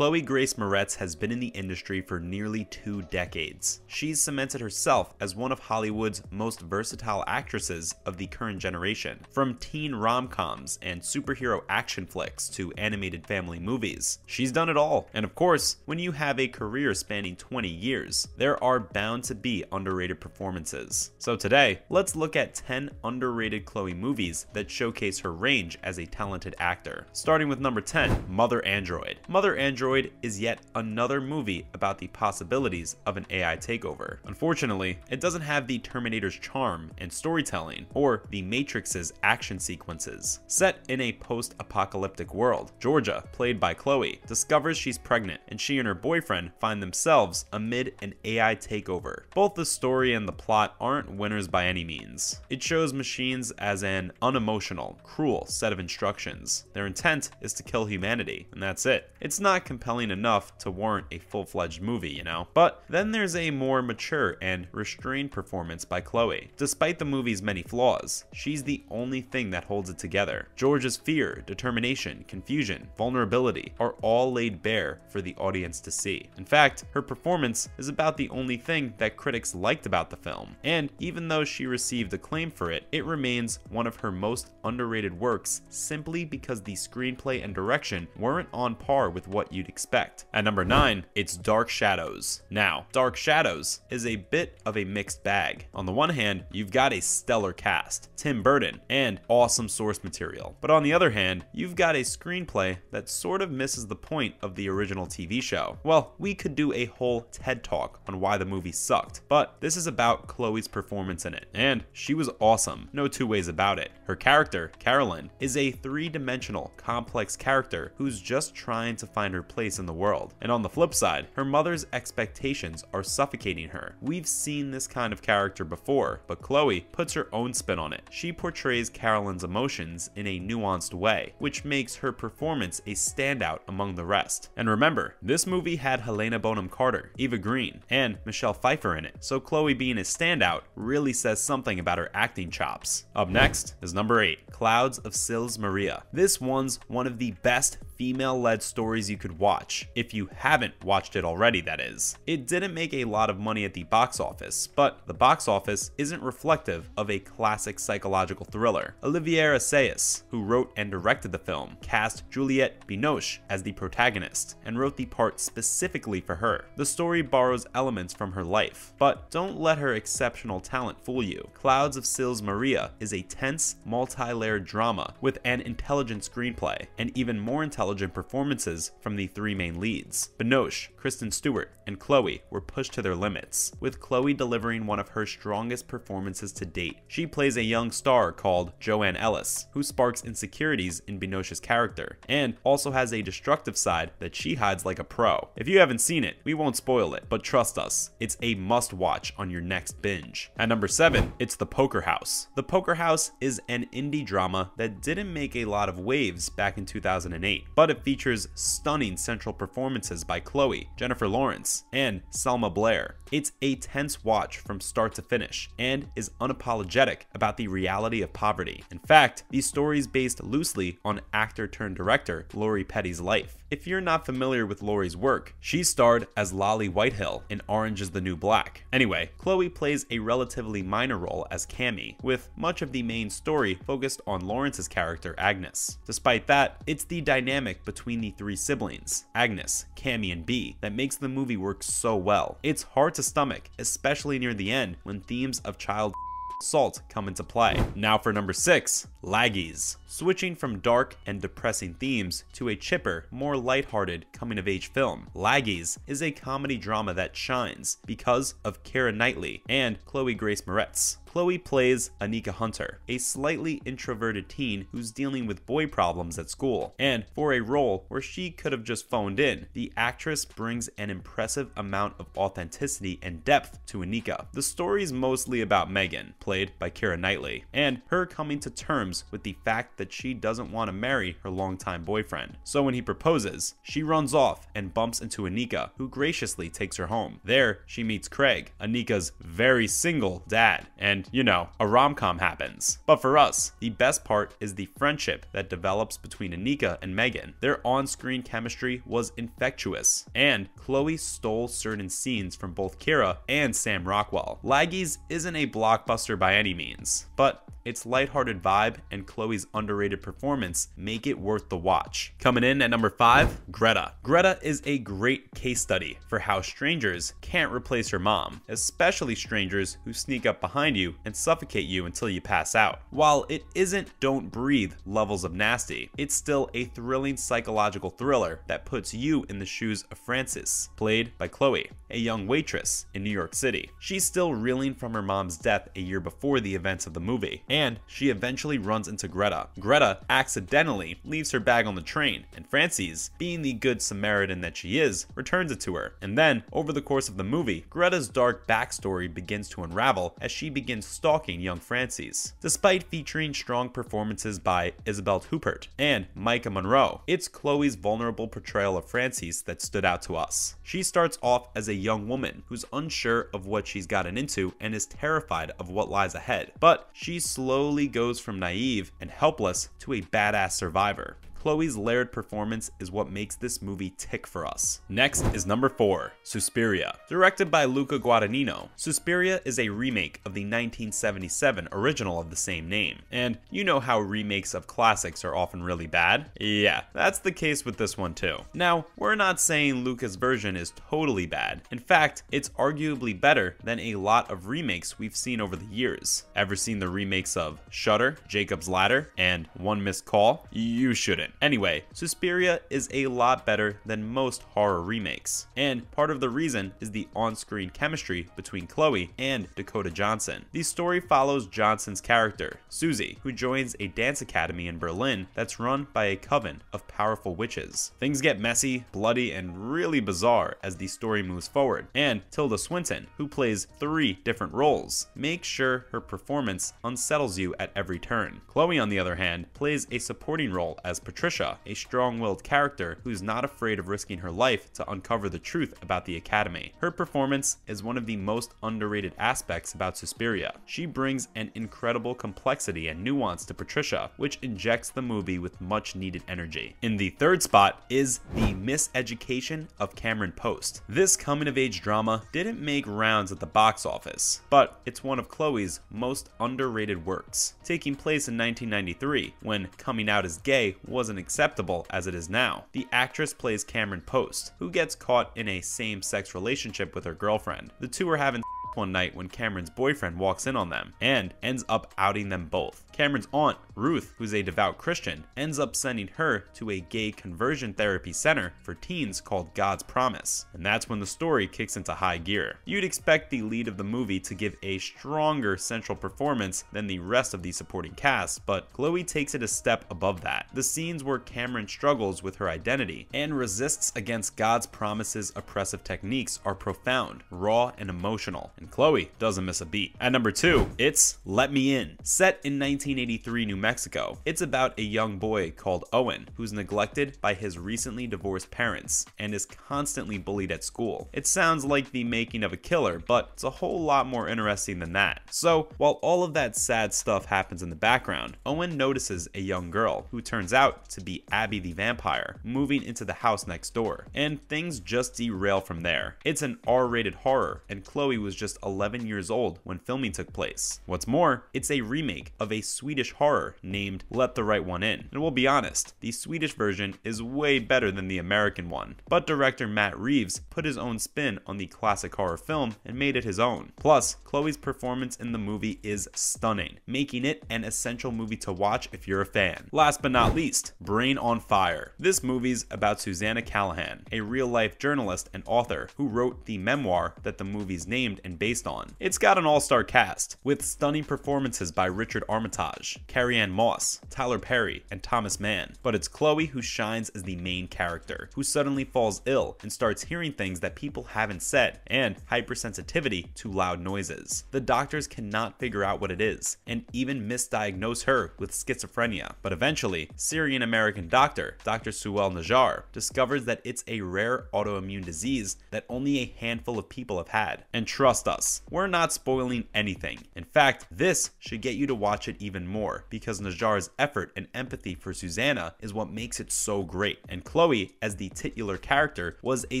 Chloe Grace Moretz has been in the industry for nearly 2 decades. She's cemented herself as one of Hollywood's most versatile actresses of the current generation. From teen rom-coms and superhero action flicks to animated family movies, she's done it all. And of course, when you have a career spanning 20 years, there are bound to be underrated performances. So today, let's look at 10 underrated Chloe movies that showcase her range as a talented actor. Starting with number 10, Mother Android. Mother Android is yet another movie about the possibilities of an AI takeover. Unfortunately, it doesn't have the Terminator's charm and storytelling or the Matrix's action sequences. Set in a post-apocalyptic world, Georgia, played by Chloe, discovers she's pregnant, and she and her boyfriend find themselves amid an AI takeover. Both the story and the plot aren't winners by any means. It shows machines as an unemotional, cruel set of instructions. Their intent is to kill humanity, and that's it. It's not compelling enough to warrant a full-fledged movie, you know? But then there's a more mature and restrained performance by Chloe. Despite the movie's many flaws, she's the only thing that holds it together. George's fear, determination, confusion, vulnerability are all laid bare for the audience to see. In fact, her performance is about the only thing that critics liked about the film, and even though she received acclaim for it, it remains one of her most underrated works simply because the screenplay and direction weren't on par with what you'd expect. At number 9, it's Dark Shadows. Now, Dark Shadows is a bit of a mixed bag. On the one hand, you've got a stellar cast, Tim Burton, and awesome source material. But on the other hand, you've got a screenplay that sort of misses the point of the original TV show. Well, we could do a whole TED Talk on why the movie sucked, but this is about Chloe's performance in it, and she was awesome, no two ways about it. Her character, Carolyn, is a three-dimensional, complex character who's just trying to find her place in the world. And on the flip side, her mother's expectations are suffocating her. We've seen this kind of character before, but Chloe puts her own spin on it. She portrays Carolyn's emotions in a nuanced way, which makes her performance a standout among the rest. And remember, this movie had Helena Bonham Carter, Eva Green, and Michelle Pfeiffer in it, so Chloe being a standout really says something about her acting chops. Up next is number 8, Clouds of Sils Maria. This one's one of the best female-led stories you could watch, if you haven't watched it already, that is. It didn't make a lot of money at the box office, but the box office isn't reflective of a classic psychological thriller. Olivier Assayas, who wrote and directed the film, cast Juliette Binoche as the protagonist and wrote the part specifically for her. The story borrows elements from her life, but don't let her exceptional talent fool you. Clouds of Sils Maria is a tense, multi-layered drama with an intelligent screenplay and even more intelligent performances from the 3 main leads. Binoche, Kristen Stewart, and Chloe were pushed to their limits, with Chloe delivering one of her strongest performances to date. She plays a young star called Joanne Ellis, who sparks insecurities in Binoche's character, and also has a destructive side that she hides like a pro. If you haven't seen it, we won't spoil it, but trust us, it's a must-watch on your next binge. At number 7, it's The Poker House. The Poker House is an indie drama that didn't make a lot of waves back in 2008, but it features stunning central performances by Chloe, Jennifer Lawrence, and Selma Blair. It's a tense watch from start to finish and is unapologetic about the reality of poverty. In fact, the story is based loosely on actor-turned-director Lori Petty's life. If you're not familiar with Lori's work, she starred as Lolly Whitehill in Orange is the New Black. Anyway, Chloe plays a relatively minor role as Cammy, with much of the main story focused on Lawrence's character Agnes. Despite that, it's the dynamic between the 3 siblings, Agnes, Cammy, and Bee, that makes the movie work so well. It's hard to stomach, especially near the end when themes of child assault come into play. Now for number 6, Laggies. Switching from dark and depressing themes to a chipper, more lighthearted coming-of-age film, Laggies is a comedy drama that shines because of Keira Knightley and Chloe Grace Moretz. Chloe plays Anika Hunter, a slightly introverted teen who's dealing with boy problems at school, and for a role where she could have just phoned in, the actress brings an impressive amount of authenticity and depth to Anika. The story's mostly about Megan, played by Keira Knightley, and her coming to terms with the fact that she doesn't want to marry her longtime boyfriend. So when he proposes, she runs off and bumps into Anika, who graciously takes her home. There, she meets Craig, Anika's very single dad, and and, you know, a rom-com happens. But for us, the best part is the friendship that develops between Anika and Megan. Their on-screen chemistry was infectious, and Chloe stole certain scenes from both Kira and Sam Rockwell. Laggies isn't a blockbuster by any means, but its lighthearted vibe and Chloe's underrated performance make it worth the watch. Coming in at number 5, Greta. Greta is a great case study for how strangers can't replace your mom, especially strangers who sneak up behind you and suffocate you until you pass out. While it isn't Don't Breathe levels of nasty, it's still a thrilling psychological thriller that puts you in the shoes of Frances, played by Chloe, a young waitress in New York City. She's still reeling from her mom's death a year before the events of the movie, and she eventually runs into Greta. Greta accidentally leaves her bag on the train, and Frances, being the good Samaritan that she is, returns it to her. And then, over the course of the movie, Greta's dark backstory begins to unravel as she begins stalking young Frances. Despite featuring strong performances by Isabel Huppert and Micah Monroe, it's Chloe's vulnerable portrayal of Frances that stood out to us. She starts off as a young woman who's unsure of what she's gotten into and is terrified of what lies ahead, but she slowly goes from naive and helpless to a badass survivor. Chloe's layered performance is what makes this movie tick for us. Next is number 4, Suspiria. Directed by Luca Guadagnino, Suspiria is a remake of the 1977 original of the same name. And you know how remakes of classics are often really bad? Yeah, that's the case with this one too. Now, we're not saying Luca's version is totally bad. In fact, it's arguably better than a lot of remakes we've seen over the years. Ever seen the remakes of Shudder, Jacob's Ladder, and One Missed Call? You shouldn't. Anyway, Suspiria is a lot better than most horror remakes, and part of the reason is the on-screen chemistry between Chloe and Dakota Johnson. The story follows Johnson's character, Susie, who joins a dance academy in Berlin that's run by a coven of powerful witches. Things get messy, bloody, and really bizarre as the story moves forward, and Tilda Swinton, who plays 3 different roles, makes sure her performance unsettles you at every turn. Chloe, on the other hand, plays a supporting role as Patricia, a strong-willed character who's not afraid of risking her life to uncover the truth about the academy. Her performance is one of the most underrated aspects about Suspiria. She brings an incredible complexity and nuance to Patricia, which injects the movie with much-needed energy. In the third spot is The Miseducation of Cameron Post. This coming-of-age drama didn't make rounds at the box office, but it's one of Chloe's most underrated works. Taking place in 1993, when coming out as gay wasn't acceptable as it is now. The actress plays Cameron Post, who gets caught in a same-sex relationship with her girlfriend. The two are having one night when Cameron's boyfriend walks in on them and ends up outing them both. Cameron's aunt, Ruth, who's a devout Christian, ends up sending her to a gay conversion therapy center for teens called God's Promise, and that's when the story kicks into high gear. You'd expect the lead of the movie to give a stronger central performance than the rest of the supporting cast, but Chloe takes it a step above that. The scenes where Cameron struggles with her identity and resists against God's Promise's oppressive techniques are profound, raw, and emotional, and Chloe doesn't miss a beat. At number 2, it's Let Me In. Set in 1983 New Mexico, it's about a young boy called Owen who's neglected by his recently divorced parents and is constantly bullied at school. It sounds like the making of a killer, but it's a whole lot more interesting than that. So, while all of that sad stuff happens in the background, Owen notices a young girl who turns out to be Abby the vampire moving into the house next door, and things just derail from there. It's an R-rated horror, and Chloe was just 11 years old when filming took place. What's more, it's a remake of a Swedish horror named Let the Right One In. And we'll be honest, the Swedish version is way better than the American one, but director Matt Reeves put his own spin on the classic horror film and made it his own. Plus, Chloe's performance in the movie is stunning, making it an essential movie to watch if you're a fan. Last but not least, Brain on Fire. This movie's about Susanna Callahan, a real-life journalist and author who wrote the memoir that the movie's named and based on. It's got an all-star cast, with stunning performances by Richard Armitage, Carrie-Anne Moss, Tyler Perry, and Thomas Mann. But it's Chloe who shines as the main character, who suddenly falls ill and starts hearing things that people haven't said, and hypersensitivity to loud noises. The doctors cannot figure out what it is, and even misdiagnose her with schizophrenia. But eventually, Syrian-American doctor, Dr. Suel Najjar, discovers that it's a rare autoimmune disease that only a handful of people have had. And trust us, we're not spoiling anything. In fact, this should get you to watch it even more, because Najjar's effort and empathy for Susanna is what makes it so great, and Chloe, as the titular character, was a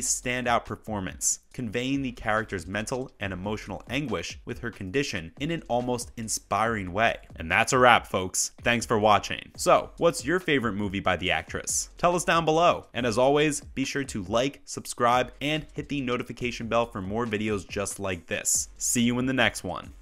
standout performance, conveying the character's mental and emotional anguish with her condition in an almost inspiring way. And that's a wrap, folks. Thanks for watching. So, what's your favorite movie by the actress? Tell us down below. And as always, be sure to like, subscribe, and hit the notification bell for more videos just like this. See you in the next one.